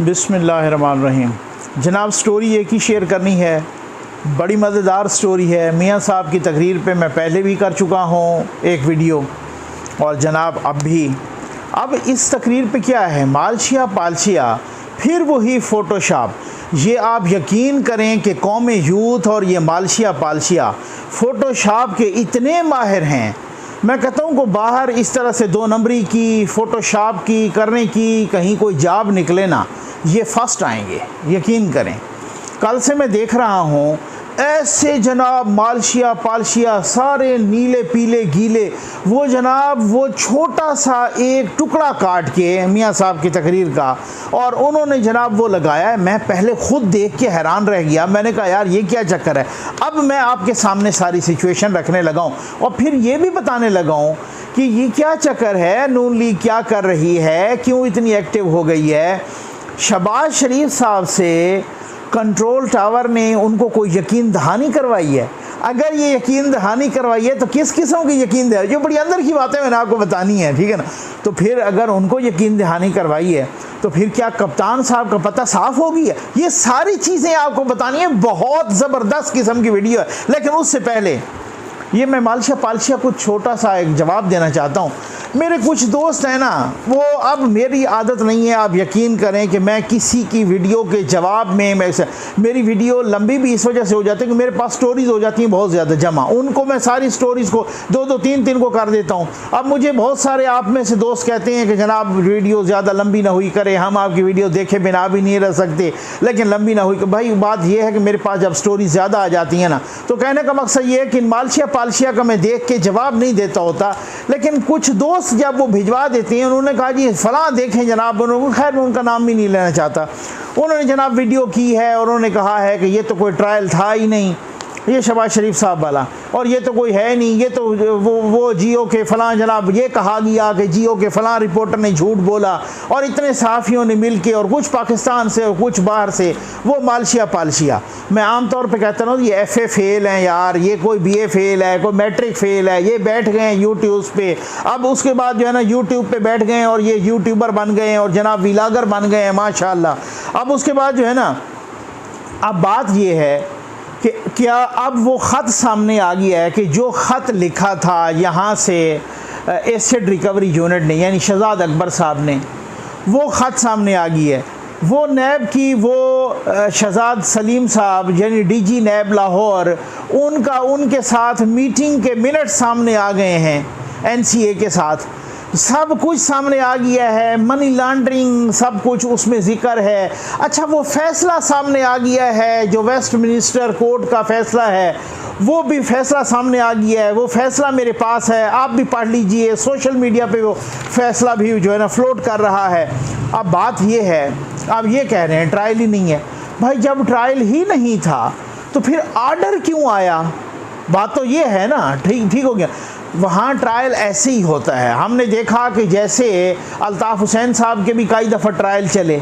बिस्मिल्लाहिर्रहमानिर्रहीम। जनाब, स्टोरी एक ही शेयर करनी है, बड़ी मज़ेदार स्टोरी है। मियाँ साहब की तकरीर पे मैं पहले भी कर चुका हूँ एक वीडियो, और जनाब अब इस तकरीर पे क्या है, मालशिया पालशिया, फिर वही फ़ोटोशॉप। ये आप यकीन करें कि कौम यूथ और ये मालशिया पालशिया फ़ोटोशॉप के इतने माहिर हैं। मैं कहता हूँ को बाहर इस तरह से 2 नंबरी की फ़ोटोशॉप की करने की कहीं कोई जॉब निकले ना, ये फर्स्ट आएंगे, यकीन करें। कल से मैं देख रहा हूँ ऐसे जनाब मालशिया पालशिया सारे नीले पीले गीले, वो जनाब वो छोटा सा एक टुकड़ा काट के मियाँ साहब की तकरीर का, और उन्होंने जनाब वो लगाया है। मैं पहले ख़ुद देख के हैरान रह गया। मैंने कहा यार ये क्या चक्कर है। अब मैं आपके सामने सारी सिचुएशन रखने लगा हूँ और फिर ये भी बताने लगा हूँ कि ये क्या चक्कर है, नून लीग क्या कर रही है, क्यों इतनी एक्टिव हो गई है। शहबाज शरीफ साहब से कंट्रोल टावर ने उनको कोई यकीन दहानी करवाई है। अगर ये यकीन दहानी करवाई है तो किस किस्म की यकीन दहानी, जो बड़ी अंदर की बातें मैंने आपको बतानी है, ठीक है ना। तो फिर अगर उनको यकीन दहानी करवाई है तो फिर क्या कप्तान साहब का पता साफ हो गया है। ये सारी चीज़ें आपको बतानी है, बहुत ज़बरदस्त किस्म की वीडियो है। लेकिन उससे पहले ये मैं मालशिया पालशिया को छोटा सा एक जवाब देना चाहता हूँ। मेरे कुछ दोस्त हैं ना, वो, अब मेरी आदत नहीं है, आप यकीन करें कि मैं किसी की वीडियो के जवाब में मेरी वीडियो लंबी भी इस वजह से हो जाती है कि मेरे पास स्टोरीज़ हो जाती हैं बहुत ज़्यादा जमा, उनको मैं सारी स्टोरीज़ को 2-2 3-3 को कर देता हूँ। अब मुझे बहुत सारे आप में से दोस्त कहते हैं कि जनाब वीडियो ज़्यादा लंबी ना हुई करे, हम आपकी वीडियो देखे बिना भी नहीं रह सकते, लेकिन लंबी ना हुई। भाई बात यह है कि मेरे पास जब स्टोरीज ज़्यादा आ जाती हैं ना, तो कहने का मकसद ये है कि मालशिया पालशिया का मैं देख के जवाब नहीं देता होता, लेकिन कुछ दोस्त जब वो भिजवा देते हैं, उन्होंने कहा जी फलां देखें जनाब, उन्होंने, खैर मैं उनका नाम भी नहीं लेना चाहता, उन्होंने जनाब वीडियो की है और उन्होंने कहा है कि ये तो कोई ट्रायल था ही नहीं, ये शहबाज शरीफ साहब वाला, और ये तो कोई है नहीं, ये तो वो जियो के फ़लाँ जनाब, ये कहा गया कि जियो के फ़लाँ रिपोर्टर ने झूठ बोला, और इतने सहाफ़ियों ने मिल के, और कुछ पाकिस्तान से और कुछ बाहर से, वो मालशिया पालशिया। मैं आम तौर पे कहता हूँ ये FA फेल हैं यार, ये कोई BA फेल है, कोई मैट्रिक फेल है, ये बैठ गए हैं यूट्यूब पे। अब उसके बाद जो है ना यूट्यूब पे बैठ गए हैं और ये यूट्यूबर बन गए हैं और जनाब व्लॉगर बन गए हैं माशाल्लाह। अब उसके बाद जो है ना, अब बात ये है कि क्या अब वो ख़त सामने आ गया है कि जो ख़त लिखा था यहाँ से एसिड रिकवरी यूनिट ने, यानी शहजाद अकबर साहब ने, वो ख़त सामने आ गई है। वो नैब की वो शहजाद सलीम साहब यानी DG नैब लाहौर, उनके साथ मीटिंग के मिनट सामने आ गए हैं, NCA के साथ सब कुछ सामने आ गया है, मनी लॉन्ड्रिंग सब कुछ उसमें ज़िक्र है। अच्छा, वो फ़ैसला सामने आ गया है, जो वेस्टमिनिस्टर कोर्ट का फ़ैसला है, वो भी फ़ैसला सामने आ गया है। वो फ़ैसला मेरे पास है, आप भी पढ़ लीजिए, सोशल मीडिया पे वो फ़ैसला भी जो है ना फ्लोट कर रहा है। अब बात ये है, आप ये कह रहे हैं ट्रायल ही नहीं है। भाई जब ट्रायल ही नहीं था तो फिर आर्डर क्यों आया? बात तो ये है ना, ठीक हो गया। वहाँ ट्रायल ऐसे ही होता है। हमने देखा कि जैसे अल्ताफ़ हुसैन साहब के भी कई दफ़ा ट्रायल चले,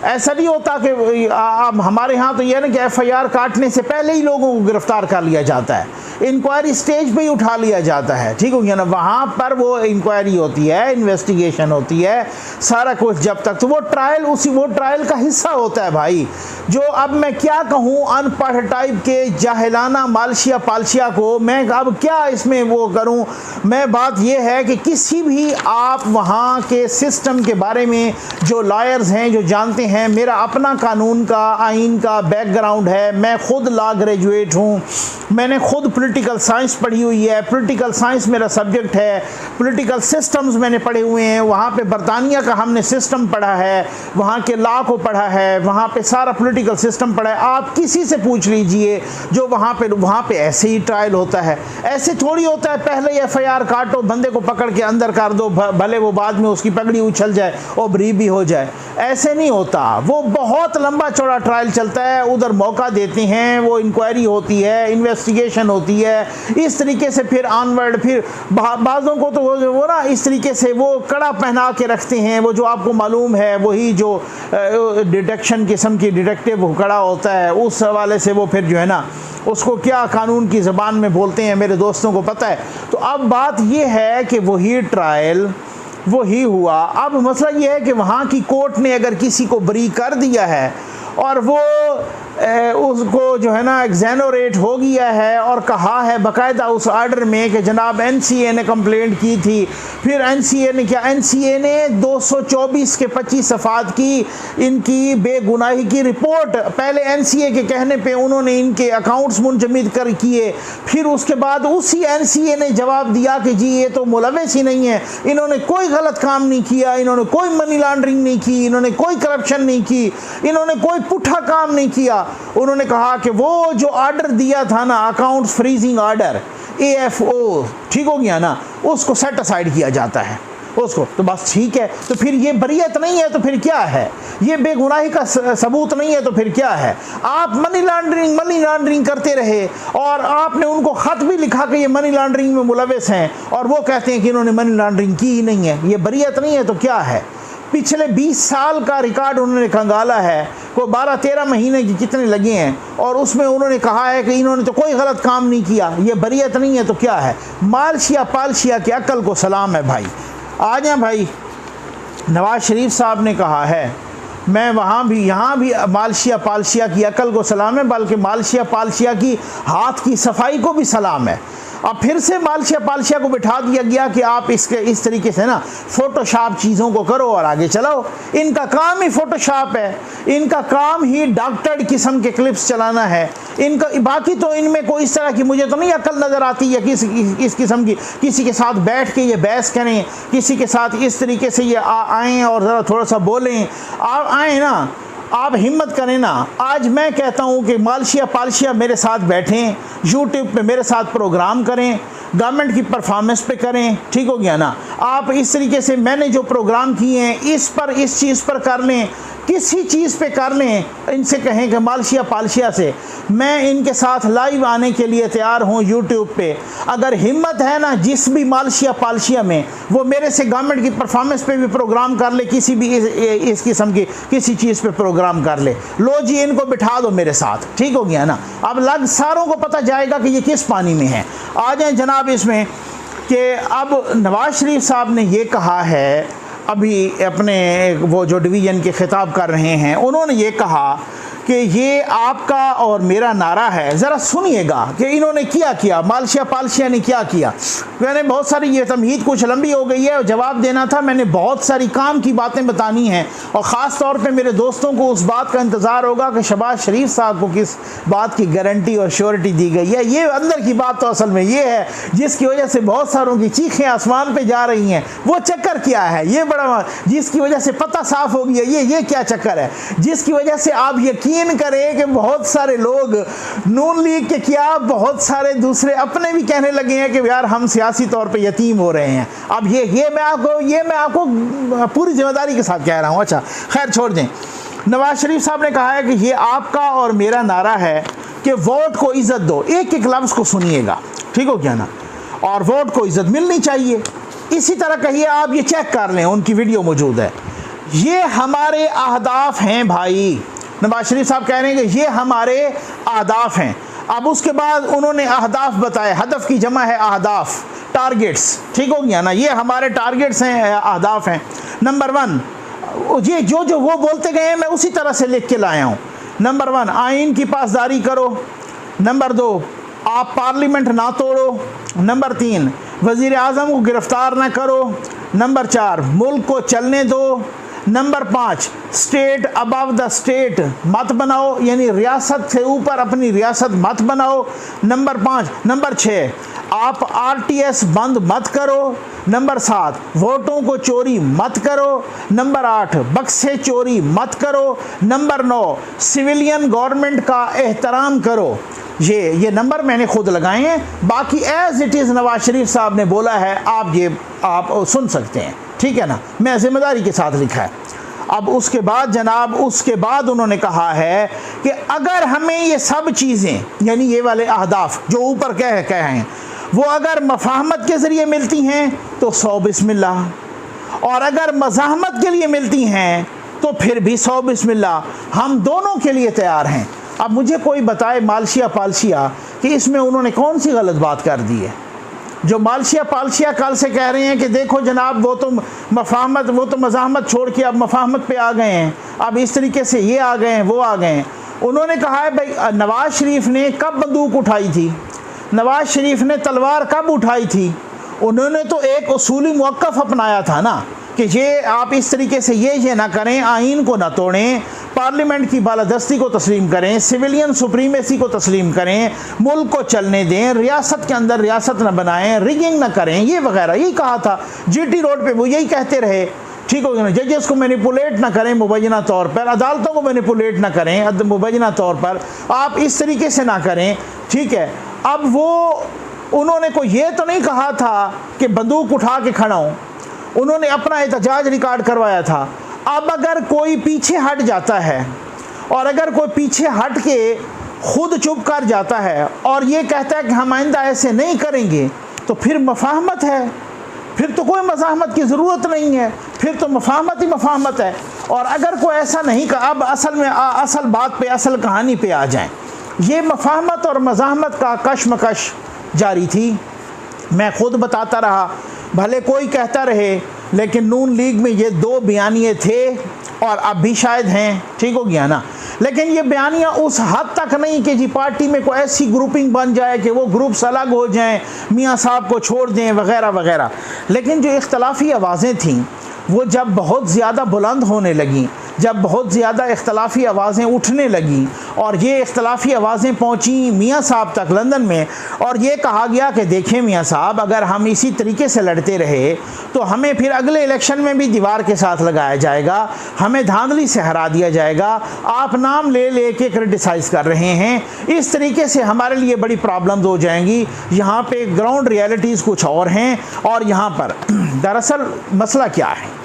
ऐसा नहीं होता कि अब हमारे यहाँ तो यह ना कि FIR काटने से पहले ही लोगों को गिरफ़्तार कर लिया जाता है, इंक्वायरी स्टेज पे ही उठा लिया जाता है, ठीक हो गया ना। वहाँ पर वो इंक्वायरी होती है, इन्वेस्टिगेशन होती है, सारा कुछ जब तक, तो वो ट्रायल का हिस्सा होता है भाई। जो अब मैं क्या कहूँ अनपढ़ टाइप के जाहिलाना मालशिया पालशिया को, मैं अब क्या इसमें वो करूँ। मैं बात ये है कि किसी भी आप वहाँ के सिस्टम के बारे में जो लॉयर्स हैं, जो जानते हैं, मेरा अपना कानून का आइन का बैकग्राउंड है, मैं ख़ुद लॉ ग्रेजुएट हूँ, मैंने ख़ुद पॉलिटिकल साइंस पढ़ी हुई है, पॉलिटिकल साइंस मेरा सब्जेक्ट है, पॉलिटिकल सिस्टम्स मैंने पढ़े हुए हैं, वहाँ पे बरतानिया का हमने सिस्टम पढ़ा है, वहाँ के लॉ को पढ़ा है, वहाँ पे सारा पॉलिटिकल सिस्टम पढ़ा है। आप किसी से पूछ लीजिए जो वहाँ पे ऐसे ही ट्रायल होता है। ऐसे थोड़ी होता है पहले FIR काटो, बंदे को पकड़ के अंदर कर दो, भले वो बाद में उसकी पगड़ी उछल जाए और बरी भी हो जाए, ऐसे नहीं होता। वो बहुत लंबा चौड़ा ट्रायल चलता है, उधर मौका देते हैं, वो इंक्वायरी होती है, इन्वेस्टिगेशन होती है, इस तरीके से फिर ऑनवर्ड, फिर बाज़ों को तो वो ना इस तरीके से वो कड़ा पहना के रखते हैं, वो जो आपको मालूम है वही जो डिटेक्शन किस्म की डिटेक्टिव कड़ा होता है, उस हवाले से वो फिर जो है ना उसको क्या कानून की ज़बान में बोलते हैं, मेरे दोस्तों को पता है। तो अब बात ये है कि वही ट्रायल वो ही हुआ। अब मसला ये है कि वहाँ की कोर्ट ने अगर किसी को बरी कर दिया है और वो उसको जो है ना एग्जेनोरेट हो गया है और कहा है बाकायदा उस आर्डर में कि जनाब एनसीए ने कंप्लेंट की थी, फिर एनसीए ने क्या, एनसीए ने 224 के 25 सफ़ात की इनकी बेगुनाही की रिपोर्ट, पहले एनसीए के कहने पे उन्होंने इनके अकाउंट्स मुंजमद कर किए, फिर उसके बाद उसी एनसीए ने जवाब दिया कि जी ये तो मुलविस ही नहीं है, इन्होंने कोई गलत काम नहीं किया, इन्होंने कोई मनी लॉन्ड्रिंग नहीं की, इन्होंने कोई करप्शन नहीं की, इन्होंने कोई पुट्ठा काम नहीं किया। उन्होंने कहा कि वो जो ऑर्डर दिया था ना, अकाउंट फ्रीजिंग ऑर्डर, AFO, ठीक हो गया ना, उसको सेट असाइड किया जाता है उसको, तो बस ठीक है। तो फिर ये बरियत नहीं है तो फिर क्या है, ये बेगुनाही का सबूत नहीं है तो फिर क्या है। आप मनी लॉन्ड्रिंग करते रहे और आपने उनको ख़त भी लिखा कि ये मनी लॉन्ड्रिंग में मुलविस हैं और वो कहते हैं कि इन्होंने मनी लॉन्ड्रिंग की ही नहीं है, ये बरियत नहीं है तो क्या है। पिछले 20 साल का रिकॉर्ड उन्होंने खंगाला है, कोई 12-13 महीने की कितने लगे हैं और उसमें उन्होंने कहा है कि इन्होंने तो कोई गलत काम नहीं किया, ये बरियत नहीं है तो क्या है। मालशिया पालशिया की अक्ल को सलाम है भाई। आ जाए भाई, नवाज शरीफ साहब ने कहा है, मैं वहाँ भी यहाँ भी मालशिया पालशिया की अक्ल को सलाम है, बल्कि मालशिया पालशिया की हाथ की सफाई को भी सलाम है। अब फिर से मालशिया पालशिया को बिठा दिया गया कि आप इस तरीके से ना फ़ोटोशॉप चीज़ों को करो और आगे चलाओ। इनका काम ही फ़ोटोशॉप है, इनका काम ही डॉक्टर्ड किस्म के क्लिप्स चलाना है इनका। बाकी तो इनमें कोई इस तरह की मुझे तो नहीं अकल नज़र आती है कि इस किस्म की किसी के साथ बैठ के ये बहस करें, किसी के साथ इस तरीके से ये आएँ और ज़रा थोड़ा सा बोलें। आप आएँ ना, आप हिम्मत करें ना। आज मैं कहता हूं कि मालशिया पालशिया मेरे साथ बैठें, यूट्यूब पे मेरे साथ प्रोग्राम करें, गवर्नमेंट की परफॉर्मेंस पे करें, ठीक हो गया ना। आप इस तरीके से मैंने जो प्रोग्राम किए हैं इस चीज़ पर कर लें, किसी चीज़ पे कर लें, इनसे कहें कि मालशिया पालशिया से मैं इनके साथ लाइव आने के लिए तैयार हूँ यूट्यूब पे। अगर हिम्मत है ना जिस भी मालशिया पालशिया में, वो मेरे से गवर्नमेंट की परफॉर्मेंस पे भी प्रोग्राम कर ले, किसी भी इस किस्म की किसी चीज़ पे प्रोग्राम कर ले, लो जी इनको बिठा दो मेरे साथ, ठीक हो गया ना। अब सारों को पता जाएगा कि ये किस पानी में है। आ जाए जनाब इसमें कि अब नवाज शरीफ साहब ने ये कहा है, अभी अपने वो जो डिवीज़न के खिताब कर रहे हैं, उन्होंने ये कहा कि ये आपका और मेरा नारा है। ज़रा सुनिएगा कि इन्होंने किया मालशिया पालशिया ने क्या किया। मैंने बहुत सारी, ये तमहीद कुछ लंबी हो गई है और जवाब देना था, मैंने बहुत सारी काम की बातें बतानी हैं और ख़ास तौर पे मेरे दोस्तों को उस बात का इंतज़ार होगा कि शहबाज शरीफ साहब को किस बात की गारंटी और श्योरिटी दी गई है। ये अंदर की बात तो असल में ये है जिसकी वजह से बहुत सारों की चीखें आसमान पर जा रही हैं। वो चक्कर क्या है, ये बड़ा जिसकी वजह से पता साफ हो गया ये क्या चक्कर है, जिसकी वजह से आप यकीन करें कि बहुत सारे लोग नून लीग के क्या, बहुत सारे दूसरे अपने भी कहने लगे हैं कि यार हम सियासी तौर पे यतीम हो रहे हैं। अब ये मैं आपको पूरी जिम्मेदारी के साथ कह रहा हूँ। अच्छा खैर छोड़ दें। नवाज शरीफ साहब ने कहा है कि ये आपका और मेरा नारा है कि वोट को इज्जत दो। एक एक लफ्ज़ को सुनिएगा, ठीक हो क्या ना, और वोट को इज्जत मिलनी चाहिए। इसी तरह कहिए, आप ये चेक कर लें, उनकी वीडियो मौजूद है। ये हमारे अहदाफ हैं भाई, नवाज शरीफ साहब कह रहे हैं कि ये हमारे अहदाफ हैं। अब उसके बाद उन्होंने अहदाफ बताए, हदफ की जमा है अहदाफ, टारगेट्स, ठीक हो गया ना। ये हमारे टारगेट्स हैं, अहदाफ हैं। नंबर 1, ये जो वो बोलते गए हैं मैं उसी तरह से लिख के लाया हूँ। नंबर 1, आइन की पासदारी करो। नंबर 2, आप पार्लियामेंट ना तोड़ो। नंबर 3, वज़ीर आज़म को गिरफ़्तार ना करो। नंबर 4, मुल्क को चलने दो। Number 5, state above the state मत बनाओ, यानी रियासत से ऊपर अपनी रियासत मत बनाओ। नंबर 6, आप RTS बंद मत करो। नंबर 7, वोटों को चोरी मत करो। नंबर 8, बक्से चोरी मत करो। नंबर 9, सिविलियन गवर्नमेंट का एहतराम करो। ये नंबर मैंने खुद लगाए हैं, बाकी as it is Nawaz Sharif साहब ने बोला है, आप सुन सकते हैं, ठीक है ना। मैं जिम्मेदारी के साथ लिखा है। अब उसके बाद उन्होंने कहा है कि अगर हमें ये सब चीज़ें, यानी ये वाले अहदाफ जो ऊपर कह हैं, वो अगर मफाहमत के ज़रिए मिलती हैं तो 100 बिस्मिल्लाह, और अगर मज़ाहमत के लिए मिलती हैं तो फिर भी 100 बिस्मिल्लाह। हम दोनों के लिए तैयार हैं। अब मुझे कोई बताए मालशिया पालशिया कि इसमें उन्होंने कौन सी गलत बात कर दी है। जो मालशिया पालशिया कल से कह रहे हैं कि देखो जनाब वो तो मज़ाहमत छोड़ के अब मफाहमत पे आ गए हैं, अब इस तरीके से ये आ गए हैं वो आ गए हैं। उन्होंने कहा है भाई नवाज़ शरीफ ने कब बंदूक उठाई थी, नवाज़ शरीफ ने तलवार कब उठाई थी? उन्होंने तो एक उसूली मौक़िफ़ अपनाया था ना कि ये आप इस तरीके से ये ना करें, आइन को ना तोड़ें, पार्लियामेंट की बालादस्ती को तस्लीम करें, सिविलियन सुप्रीमेसी को तस्लीम करें, मुल्क को चलने दें, रियासत के अंदर रियासत न बनाएं, रिगिंग ना करें, ये वगैरह यही कहा था। जीटी रोड पे वो यही कहते रहे, ठीक हो गया। जजेस को मैनिपुलेट ना करें मुबैना तौर पर, अदालतों को मैनिपुलेट ना करें मुबैना तौर पर, आप इस तरीके से ना करें, ठीक है। अब वो उन्होंने कोई ये तो नहीं कहा था कि बंदूक उठा के खड़ा हूँ, उन्होंने अपना एहतजाज रिकॉर्ड करवाया था। अब अगर कोई पीछे हट जाता है और अगर कोई पीछे हट के खुद चुप कर जाता है और ये कहता है कि हम आइंदा ऐसे नहीं करेंगे, तो फिर मफाहमत है, फिर तो कोई मज़ाहमत की ज़रूरत नहीं है, फिर तो मफाहमत ही मफाहमत है। और अगर कोई ऐसा नहीं का, अब असल बात पे, असल कहानी पे आ जाएं, ये मफाहमत और मज़ाहमत का कशमकश जारी थी। मैं ख़ुद बताता रहा, भले कोई कहता रहे, लेकिन नून लीग में ये 2 बयानिए थे और अब भी शायद हैं, ठीक हो गया ना। लेकिन ये बयानियाँ उस हद तक नहीं कि जी पार्टी में कोई ऐसी ग्रुपिंग बन जाए कि वो ग्रुप्स अलग हो जाएं, मियाँ साहब को छोड़ दें वगैरह वगैरह। लेकिन जो इख्तलाफी आवाज़ें थीं वो जब बहुत ज़्यादा बुलंद होने लगीं, जब बहुत ज़्यादा इख्तलाफी आवाज़ें उठने लगीं और ये इख्तलाफी आवाज़ें पहुँची मियाँ साहब तक लंदन में, और ये कहा गया कि देखें मियाँ साहब, अगर हम इसी तरीके से लड़ते रहे तो हमें फिर अगले इलेक्शन में भी दीवार के साथ लगाया जाएगा, हमें धांधली से हरा दिया जाएगा, आप नाम ले ले के क्रिटिसाइज़ कर रहे हैं, इस तरीके से हमारे लिए बड़ी प्रॉब्लम्स हो जाएंगी। यहाँ पे ग्राउंड रियलिटीज़ कुछ और हैं। और यहाँ पर दरअसल मसला क्या है?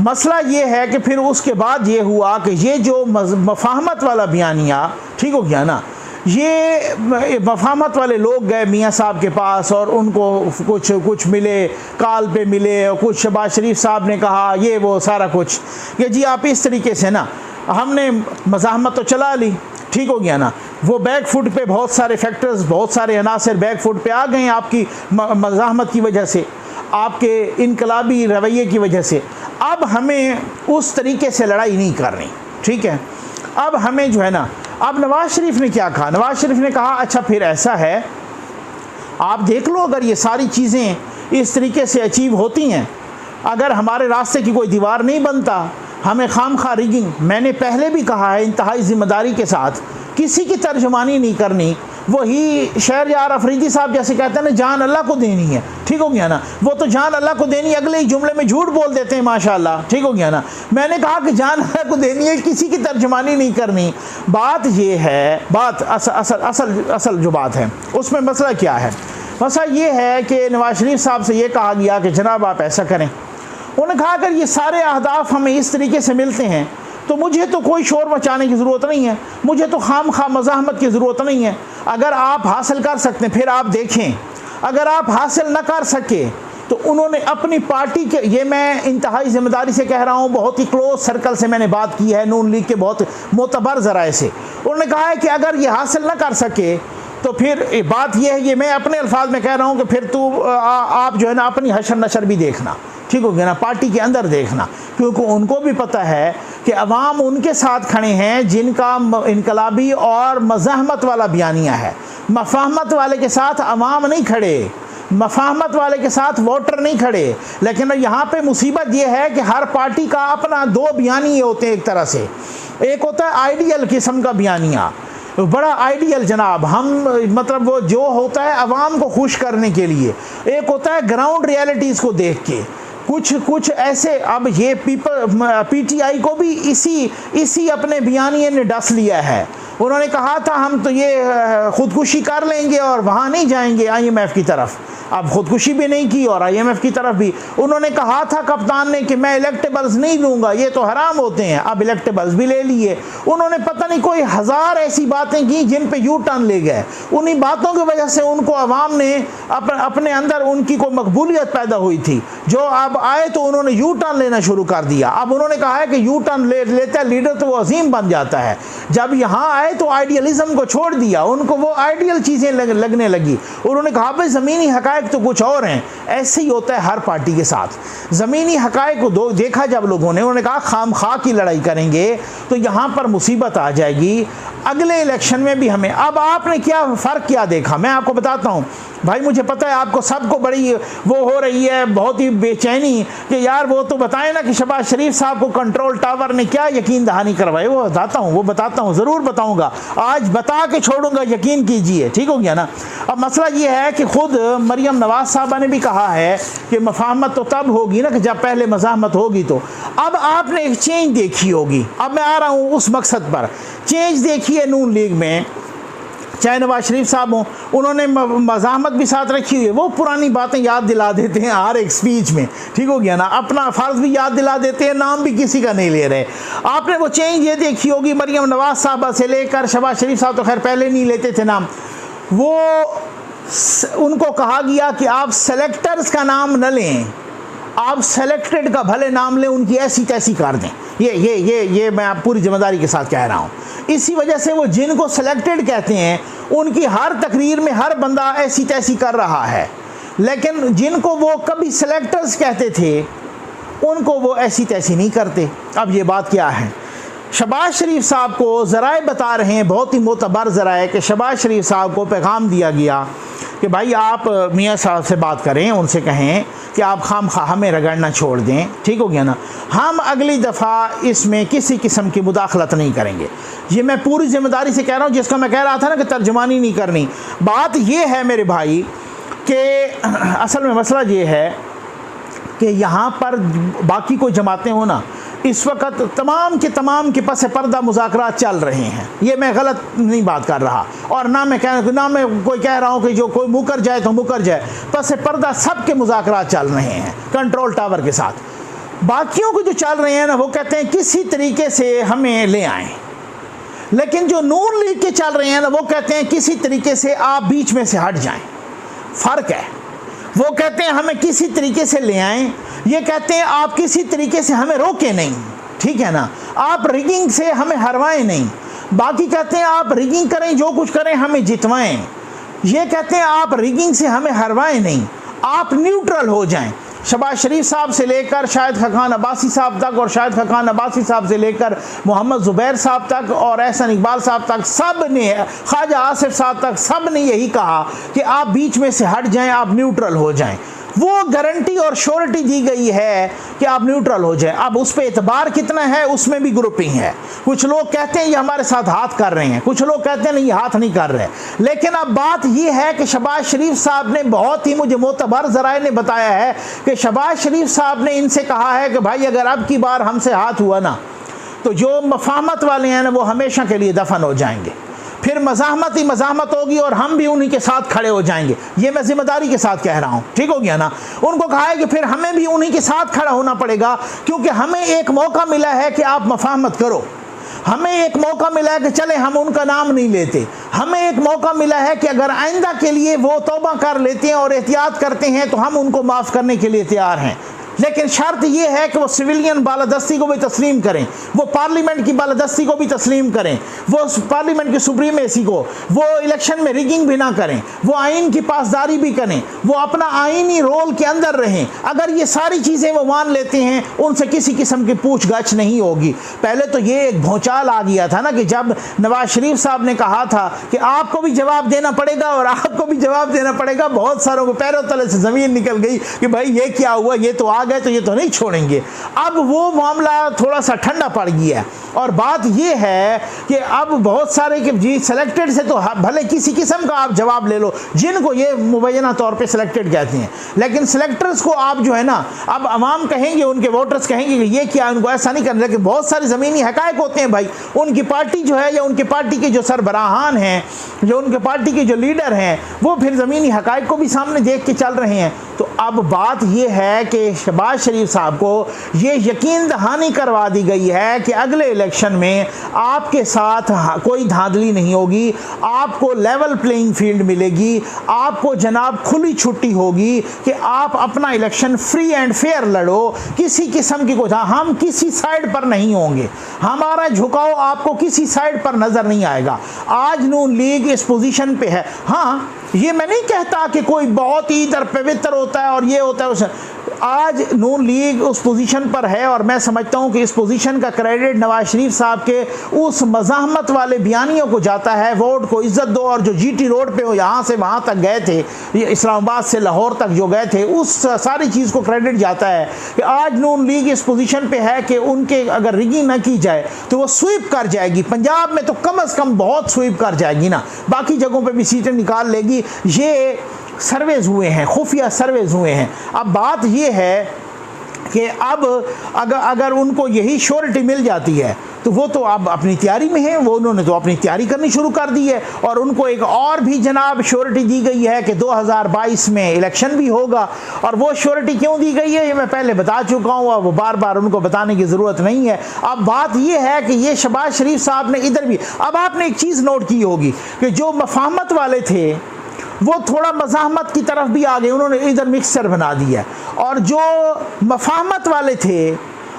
मसला ये है कि फिर उसके बाद ये हुआ कि ये जो मफाहमत वाला बयानिया, ठीक हो गया ना, ये मफाहमत वाले लोग गए मियाँ साहब के पास और उनको कुछ मिले, कॉल पे मिले, और कुछ शहबाज शरीफ साहब ने कहा ये वो सारा कुछ कि जी आप इस तरीके से ना, हमने मज़ाहमत तो चला ली, ठीक हो गया ना। वो बैक फुट पे बहुत सारे फैक्टर्स, बहुत सारे अनासर बैक फुट पे आ गए हैं आपकी मज़ाहमत की वजह से, आपके इनकलाबी रवैये की वजह से। अब हमें उस तरीके से लड़ाई नहीं करनी, ठीक है। अब हमें जो है ना, अब नवाज़ शरीफ ने क्या कहा? नवाज़ शरीफ ने कहा अच्छा फिर ऐसा है, आप देख लो, अगर ये सारी चीज़ें इस तरीके से अचीव होती हैं, अगर हमारे रास्ते की कोई दीवार नहीं बनता, हमें खामखा रिगिंग, मैंने पहले भी कहा है इंतहाई ज़िम्मेदारी के साथ, किसी की तर्जुमानी नहीं करनी। वही शहरयार अफरीदी साहब जैसे कहते हैं ना, जान अल्लाह को देनी है, ठीक हो गया ना। वो तो जान अल्लाह को देनी, अगले ही जुमले में झूठ बोल देते हैं माशाल्लाह, ठीक हो गया ना। मैंने कहा कि जान अल्लाह को देनी है, किसी की तर्जुमानी नहीं करनी। बात ये है, बात असल जो बात है उसमें मसला क्या है? मसला ये है कि नवाज शरीफ साहब से ये कहा गया कि जनाब आप ऐसा करें। उन्होंने कहा अगर ये सारे अहदाफ हमें इस तरीके से मिलते हैं तो मुझे तो कोई शोर मचाने की ज़रूरत नहीं है, मुझे तो खामखा मज़ाहमत की ज़रूरत नहीं है। अगर आप हासिल कर सकते हैं फिर आप देखें, अगर आप हासिल न कर सके तो उन्होंने अपनी पार्टी के, ये मैं इंतहाई ज़िम्मेदारी से कह रहा हूँ, बहुत ही क्लोज सर्कल से मैंने बात की है, नून लीग के बहुत मोतबर ज़राए से, उन्होंने कहा है कि अगर ये हासिल न कर सके तो फिर बात यह है, ये मैं अपने अल्फाज में कह रहा हूँ कि फिर आप जो है ना अपनी हशर नशर भी देखना, ठीक हो गया ना, पार्टी के अंदर देखना, क्योंकि उनको भी पता है कि अवाम उनके साथ खड़े हैं जिनका इनकलाबी और मज़ाहमत वाला बयानिया है। मफाहमत वाले के साथ अवाम नहीं खड़े, मफाहमत वाले के साथ वोटर नहीं खड़े। लेकिन यहाँ पे मुसीबत ये है कि हर पार्टी का अपना 2 बयानिए होते हैं। एक तरह से एक होता है आइडियल किस्म का बयानिया, बड़ा आइडियल जनाब, हम मतलब वो जो होता है अवाम को खुश करने के लिए। एक होता है ग्राउंड रियलिटीज़ को देख के, कुछ ऐसे। अब ये पीटीआई को भी इसी अपने बयानिए ने डस लिया है। उन्होंने कहा था हम तो ये ख़ुदकुशी कर लेंगे और वहाँ नहीं जाएंगे आईएमएफ की तरफ। अब ख़ुदकुशी भी नहीं की और आईएमएफ की तरफ भी। उन्होंने कहा था कप्तान ने कि मैं इलेक्टेबल्स नहीं लूँगा, ये तो हराम होते हैं, अब इलेक्टेबल्स भी ले लिए। उन्होंने पता नहीं कोई 1000 ऐसी बातें की जिन पे यू टर्न ले गए। उन्हीं बातों की वजह से उनको अवाम ने अपने अंदर उनकी कोई मकबूलियत पैदा हुई थी, जो अब आए तो उन्होंने यू टर्न लेना शुरू कर दिया। अब उन्होंने कहा है कि यू टर्न लेता है लीडर तो वो अजीम बन जाता है। जब यहाँ आए आए तो आइडियलिज्म को छोड़ दिया, उनको वो आइडियल चीज़ें लगने लगी। उन्होंने कहा भाई ज़मीनी हक़ाइक़ तो कुछ और हैं। ऐसे ही होता है हर पार्टी के साथ। ज़मीनी हक़ाइक़ को देखा जब लोगों ने, उन्होंने कहा खामखा की लड़ाई करेंगे तो यहाँ पर मुसीबत आ जाएगी, अगले इलेक्शन में भी हमें। अब आपने क्या फ़र्क क्या देखा, मैं आपको बताता हूँ भाई। मुझे पता है आपको सबको बड़ी वो हो रही है, बहुत ही बेचैनी कि यार वो तो बताएं ना कि शहबाज शरीफ साहब को कंट्रोल टावर ने क्या यकीन दहानी करवाई। वो बताता हूँ, ज़रूर बताऊँगा, आज बता के छोड़ूंगा, यकीन कीजिए, ठीक हो गया ना। अब मसला ये है कि ख़ुद मरियम नवाज साहबा ने भी कहा है कि मफाहमत तो तब होगी ना कि जब पहले मज़ाहमत होगी। तो अब आपने एक चेंज देखी होगी। अब मैं आ रहा हूँ उस मकसद पर। चेंज देखी है नून लीग में, चाहे नवाज शरीफ साहब हों, उन्होंने मज़ाहमत भी साथ रखी हुई है। वो पुरानी बातें याद दिला देते हैं हर एक स्पीच में, ठीक हो गया ना। अपना फ़र्ज़ भी याद दिला देते हैं, नाम भी किसी का नहीं ले रहे। आपने वो चेंज ये देखी होगी, मरियम नवाज साहबा से लेकर शहबाज शरीफ साहब तो खैर पहले नहीं लेते थे नाम, वो उनको कहा गया कि आप सेलेक्टर्स का नाम न लें, आप सेलेक्टेड का भले नाम लें, उनकी ऐसी तैसी कर दें। ये मैं आप पूरी जिम्मेदारी के साथ कह रहा हूँ। इसी वजह से वो जिनको सेलेक्टेड कहते हैं उनकी हर तकरीर में हर बंदा ऐसी तैसी कर रहा है, लेकिन जिनको वो कभी सेलेक्टर्स कहते थे उनको वो ऐसी तैसी नहीं करते। अब ये बात क्या है, शहबाज शरीफ साहब को ज़राए बता रहे हैं, बहुत ही मोतबर ज़राए, कि शहबाज शरीफ साहब को पैगाम दिया गया कि भाई आप मियाँ साहब से बात करें, उनसे कहें कि आप खामखा में रगड़ना छोड़ दें, ठीक हो गया ना। हम अगली दफ़ा इसमें किसी किस्म की मुदाखलत नहीं करेंगे। ये मैं पूरी ज़िम्मेदारी से कह रहा हूँ, जिसका मैं कह रहा था ना कि तर्जुमानी नहीं करनी। बात ये है मेरे भाई कि असल में मसला ये है कि यहाँ पर बाकी कोई जमातें हो ना, इस वक्त तमाम के पस पर्दा मुज़ाकरात चल रहे हैं। ये मैं गलत नहीं बात कर रहा, और ना मैं कोई कह रहा हूँ कि जो कोई मुकर जाए तो मुकर जाए। पस पर्दा सब के मुज़ाकरात चल रहे हैं कंट्रोल टावर के साथ। बाकियों को जो चल रहे हैं ना, वो कहते हैं किसी तरीके से हमें ले आएँ, लेकिन जो नून लीग के चल रहे हैं ना, वो कहते हैं किसी तरीके से आप बीच में से हट जाएँ। फ़र्क है, वो कहते हैं हमें किसी तरीके से ले आएँ, ये कहते हैं आप किसी तरीके से हमें रोके नहीं, ठीक है ना, आप रिगिंग से हमें हरवाएं नहीं। बाकी कहते हैं आप रिगिंग करें, जो कुछ करें, हमें जितवाएं। ये कहते हैं आप रिगिंग से हमें हरवाएं नहीं, आप न्यूट्रल हो जाएं। शहबाज शरीफ साहब से लेकर शाहिद खान अब्बासी साहब तक, और शाहिद खान अब्बासी साहब से लेकर मोहम्मद ज़ुबैर साहब तक, और एहसन इकबाल साहब तक, सब ने, ख्वाजा आसिफ साहब तक, सब ने यही कहा कि आप बीच में से हट जाएं, आप न्यूट्रल हो जाएं। वो गारंटी और श्योरिटी दी गई है कि आप न्यूट्रल हो जाएं। अब उस पर एतबार कितना है, उसमें भी ग्रुपिंग है। कुछ लोग कहते हैं ये हमारे साथ हाथ कर रहे हैं, कुछ लोग कहते हैं नहीं हाथ नहीं कर रहे। लेकिन अब बात ये है कि शहबाज शरीफ साहब ने, बहुत ही मुझे मोतबर ज़राए ने बताया है कि शहबाज शरीफ साहब ने इनसे कहा है कि भाई अगर अब की बार हमसे हाथ हुआ ना, तो जो मफाहमत वाले हैं ना, वो हमेशा के लिए दफन हो जाएंगे। फिर मज़ाहमत ही मज़ाहमत होगी और हम भी उन्हीं के साथ खड़े हो जाएंगे। ये मैं ज़िम्मेदारी के साथ कह रहा हूँ, ठीक हो गया ना। उनको कहा है कि फिर हमें भी उन्हीं के साथ खड़ा होना पड़ेगा, क्योंकि हमें एक मौका मिला है कि आप मफाहमत करो, हमें एक मौका मिला है कि चले हम उनका नाम नहीं लेते, हमें एक मौका मिला है कि अगर आइंदा के लिए वो तौबा कर लेते हैं और एहतियात करते हैं तो हम उनको माफ़ करने के लिए तैयार हैं। लेकिन शर्त यह है कि वो सिविलियन बालादस्ती को भी तस्लीम करें, वो पार्लियामेंट की बालादस्ती को भी तस्लीम करें, वो पार्लियामेंट की सुप्रीमेसी को, वो इलेक्शन में रिगिंग भी ना करें, वो आइन की पासदारी भी करें, वो अपना आइनी रोल के अंदर रहें। अगर ये सारी चीज़ें वो मान लेते हैं, उनसे किसी किस्म की पूछगछ नहीं होगी। पहले तो ये एक भौचाल आ गया था ना कि जब नवाज शरीफ साहब ने कहा था कि आपको भी जवाब देना पड़ेगा और आपको भी जवाब देना पड़ेगा, बहुत सारों को पैरों तले से ज़मीन निकल गई कि भाई ये क्या हुआ, ये तो आ गए तो ये तो नहीं छोड़ेंगे। अब वो मामला थोड़ा सा ठंडा पड़ गया और बात ये है कि अब बहुत सारे कि जी सेलेक्टेड से तो भले किसी किस्म का आप जवाब ले लो, जिनको ये मुबैना तौर पे सेलेक्टेड कहते हैं, लेकिन सेलेक्टर्स को आप जो है ना, अब अवाम कहेंगे, उनके वोटर्स कहेंगे कि ये क्या, उनको ऐसा नहीं करना। लेकिन बहुत सारे ज़मीनी हक़ाइक़ होते हैं भाई, उनकी पार्टी जो है या उनकी पार्टी के जो सरबराहान हैं, जो उनके पार्टी के जो लीडर हैं, वो फिर ज़मीनी हक़ाइक़ को भी सामने देख के चल रहे हैं। तो अब बात ये है कि शहबाज शरीफ साहब को ये यकीन दहानी करवा दी गई है कि अगले इलेक्शन में आपके साथ कोई धांधली नहीं होगी, आपको लेवल प्लेइंग फील्ड मिलेगी, आपको जनाब खुली छुट्टी होगी कि आप अपना इलेक्शन फ्री एंड फेयर लड़ो। किसी किस्म की कोई, हम किसी साइड पर नहीं होंगे, हमारा झुकाव आपको किसी साइड पर नजर नहीं आएगा। आज नून लीग इस पोजीशन पे है। हाँ, ये मैं नहीं कहता कि कोई बहुत ही इधर पवित्र होता है और ये होता है उसे, आज नून लीग उस पोजीशन पर है और मैं समझता हूं कि इस पोजीशन का क्रेडिट नवाज शरीफ साहब के उस मज़ाहमत वाले बयानियों को जाता है, वोट को इज्जत दो, और जो जीटी रोड पे हो यहाँ से वहाँ तक गए थे, ये इस्लामाबाद से लाहौर तक जो गए थे, उस सारी चीज़ को क्रेडिट जाता है कि आज नून लीग इस पोजीशन पे है कि उनके अगर रिगिंग न की जाए तो वो स्वीप कर जाएगी। पंजाब में तो कम अज़ कम बहुत स्वीप कर जाएगी ना, बाकी जगहों पर भी सीटें निकाल लेगी। ये सर्वेज हुए हैं, खुफिया सर्वेज हुए हैं। अब बात ये है कि अब अगर उनको यही श्योरिटी मिल जाती है तो वो तो अब अपनी तैयारी में है, वो उन्होंने तो अपनी तैयारी करनी शुरू कर दी है। और उनको एक और भी जनाब श्योरिटी दी गई है कि 2022 में इलेक्शन भी होगा। और वो श्योरिटी क्यों दी गई है ये मैं पहले बता चुका हूँ, वो बार बार उनको बताने की ज़रूरत नहीं है। अब बात ये है कि ये शहबाज शरीफ साहब ने इधर भी, अब आपने एक चीज़ नोट की होगी कि जो मफाहमत वाले थे वो थोड़ा मज़ाहमत की तरफ भी आ गए, उन्होंने इधर मिक्सचर बना दिया, और जो मफाहमत वाले थे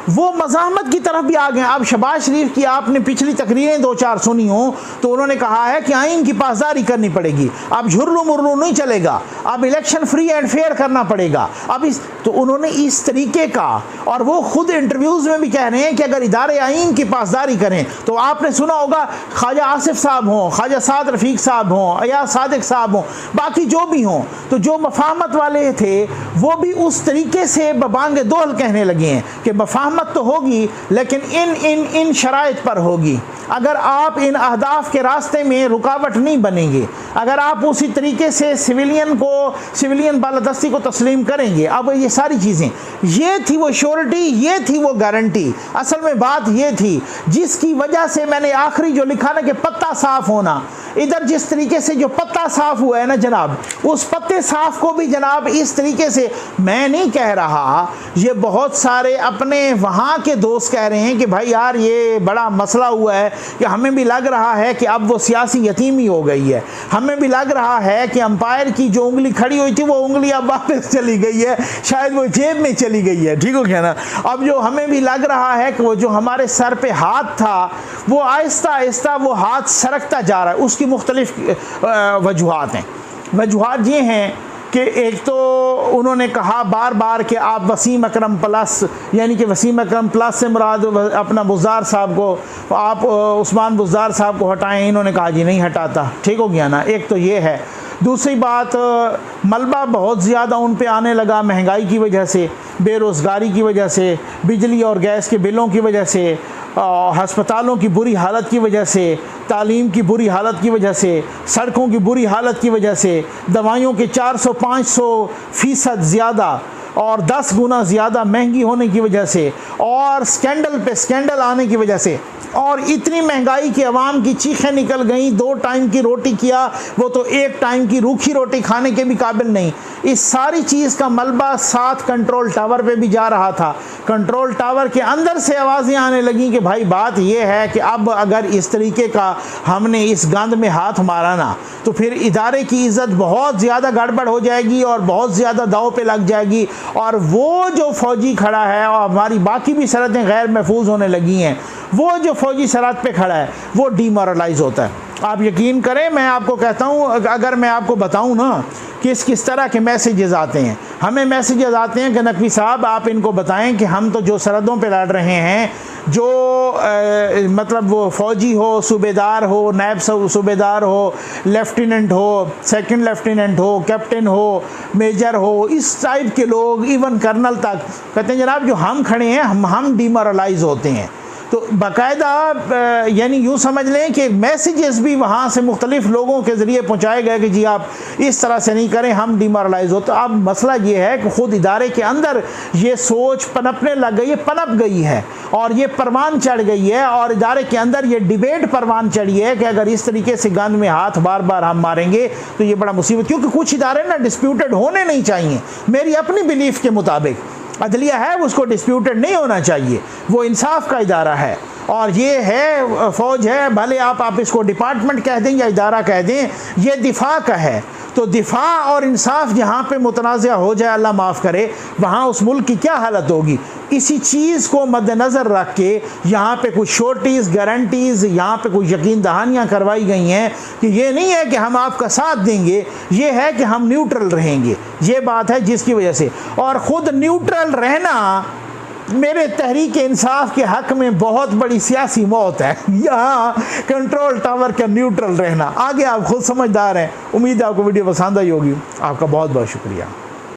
वो मज़ाहमत की तरफ भी आ गए। अब शहबाज शरीफ की आपने पिछली तकरीरें 2-4 सुनी हो तो उन्होंने कहा है कि आइन की पासदारी करनी पड़ेगी, अब झुर्रू मुर्रू नहीं चलेगा, अब इलेक्शन फ्री एंड फेयर करना पड़ेगा। अब इस तो उन्होंने इस तरीके का, और वो खुद इंटरव्यूज़ में भी कह रहे हैं कि अगर इदारे आइन की पासदारी करें तो आपने सुना होगा ख्वाजा आसिफ साहब हों, ख्वाजा साद रफ़ीक साहब हों, अयाज सादिक साहब हों, बाकी जो भी हों, तो जो मफाहमत वाले थे वो भी उस तरीके से बबांगे दोहल कहने लगे हैं कि मफाहमत तो होगी लेकिन इन शराइत पर होगी। अगर आप इन अहदाफ के रास्ते में रुकावट नहीं बनेंगे, अगर आप उसी तरीके से सिविलियन बालादस्ती को तस्लीम करेंगे। अब ये सारी चीज़ें, ये थी वो श्योरिटी, ये थी वो गारंटी। असल में बात ये थी जिसकी वजह से मैंने आखिरी जो लिखा ना कि पत्ता साफ होना, इधर जिस तरीके से जो पत्ता साफ हुआ है ना जनाब, उस पत्ते साफ को भी जनाब इस तरीके से, मैं नहीं कह रहा, ये बहुत सारे अपने वहाँ के दोस्त कह रहे हैं कि भाई यार ये बड़ा मसला हुआ है, कि हमें भी लग रहा है कि अब वो सियासी यतीमी हो गई है, हमें भी लग रहा है कि अंपायर की जो उंगली खड़ी हुई थी वो उंगली अब वापस चली गई है, शायद वो जेब में चली गई है, ठीक हो गया ना। अब जो हमें भी लग रहा है कि वो जो हमारे सर पे हाथ था वो आहिस्ता आहिस्ता वो हाथ सरकता जा रहा है। उसकी मुख्तलिफ वजूहात हैं। वजूहात ये हैं कि एक तो उन्होंने कहा बार बार कि आप वसीम अकरम प्लस, यानी कि वसीम अकरम प्लस से मुराद अपना बुज़दार साहब को, आप उस्मान बुज़दार साहब को हटाएं। इन्होंने कहा जी नहीं हटाता, ठीक हो गया ना। एक तो ये है। दूसरी बात, मलबा बहुत ज़्यादा उन पे आने लगा महंगाई की वजह से, बेरोज़गारी की वजह से, बिजली और गैस के बिलों की वजह से, हस्पतालों की बुरी हालत की वजह से, तालीम की बुरी हालत की वजह से, सड़कों की बुरी हालत की वजह से, दवाइयों के 400-500% ज़्यादा और 10 गुना ज़्यादा महंगी होने की वजह से, और स्कैंडल पे स्कैंडल आने की वजह से, और इतनी महंगाई कि अवाम की चीखें निकल गई। 2 टाइम की रोटी किया वो तो 1 टाइम की रूखी रोटी खाने के भी काबिल नहीं। इस सारी चीज़ का मलबा साथ कंट्रोल टावर पे भी जा रहा था। कंट्रोल टावर के अंदर से आवाज़ें आने लगी कि भाई बात ये है कि अब अगर इस तरीके का हमने इस गंद में हाथ मारा ना तो फिर इदारे की इज़्ज़त बहुत ज़्यादा गड़बड़ हो जाएगी और बहुत ज़्यादा दाव पे लग जाएगी, और वो जो फ़ौजी खड़ा है और हमारी बाकी भी सरहदें गैर महफूज होने लगी हैं, वो जो फ़ौजी सरहद पे खड़ा है वो डीमोरलाइज होता है। आप यकीन करें, मैं आपको कहता हूँ, अगर मैं आपको बताऊँ ना किस तरह के मैसेजेस आते हैं, हमें मैसेजेस आते हैं कि नकवी साहब आप इनको बताएं कि हम तो जो सरहदों पे लड़ रहे हैं, जो मतलब वो फ़ौजी हो, सूबेदार हो, नायब सूबेदार हो, लेफ्टिनेंट हो, सेकंड लेफ्टिनेंट हो, कैप्टन हो, मेजर हो, इस टाइप के लोग, इवन कर्नल तक कहते हैं जनाब जो हम खड़े हैं हम डीमोरलाइज होते हैं। तो बाकायदा यानी यूँ समझ लें कि मैसेजेस भी वहाँ से मुख्तलिफ लोगों के ज़रिए पहुँचाए गए कि जी आप इस तरह से नहीं करें, हम डीमोरलाइज हो। तो अब मसला ये है कि ख़ुद इदारे के अंदर ये सोच पनपने लग गई है, पनप गई है और ये परवान चढ़ गई है, और इदारे के अंदर ये डिबेट परवान चढ़ी है कि अगर इस तरीके से गंद में हाथ बार बार हम मारेंगे तो ये बड़ा मुसीबत। क्योंकि कुछ इदारे ना डिस्प्यूटेड होने नहीं चाहिए, मेरी अपनी बिलीफ के मुताबिक। अदलिया है उसको डिस्प्यूटेड नहीं होना चाहिए, वो इंसाफ का इदारा है और ये है फ़ौज है, भले आप इसको डिपार्टमेंट कह दें या इदारा कह दें, ये दिफा का है। तो दिफा और इंसाफ जहाँ पे मुतनाज़ा हो जाए, अल्लाह माफ़ करे, वहाँ उस मुल्क की क्या हालत होगी। इसी चीज़ को मद्देनज़र रख के यहाँ पे कुछ शोर्टीज़, गारंटीज़, यहाँ पे कुछ यकीन दहानियाँ करवाई गई हैं कि ये नहीं है कि हम आपका साथ देंगे, ये है कि हम न्यूट्रल रहेंगे। ये बात है जिसकी वजह से, और ख़ुद न्यूट्रल रहना मेरे तहरीक इंसाफ के हक़ में बहुत बड़ी सियासी मौत है। यहाँ कंट्रोल टावर का न्यूट्रल रहना। आगे आप खुद समझदार हैं। उम्मीद है आपको वीडियो पसंद आई होगी। आपका बहुत बहुत शुक्रिया।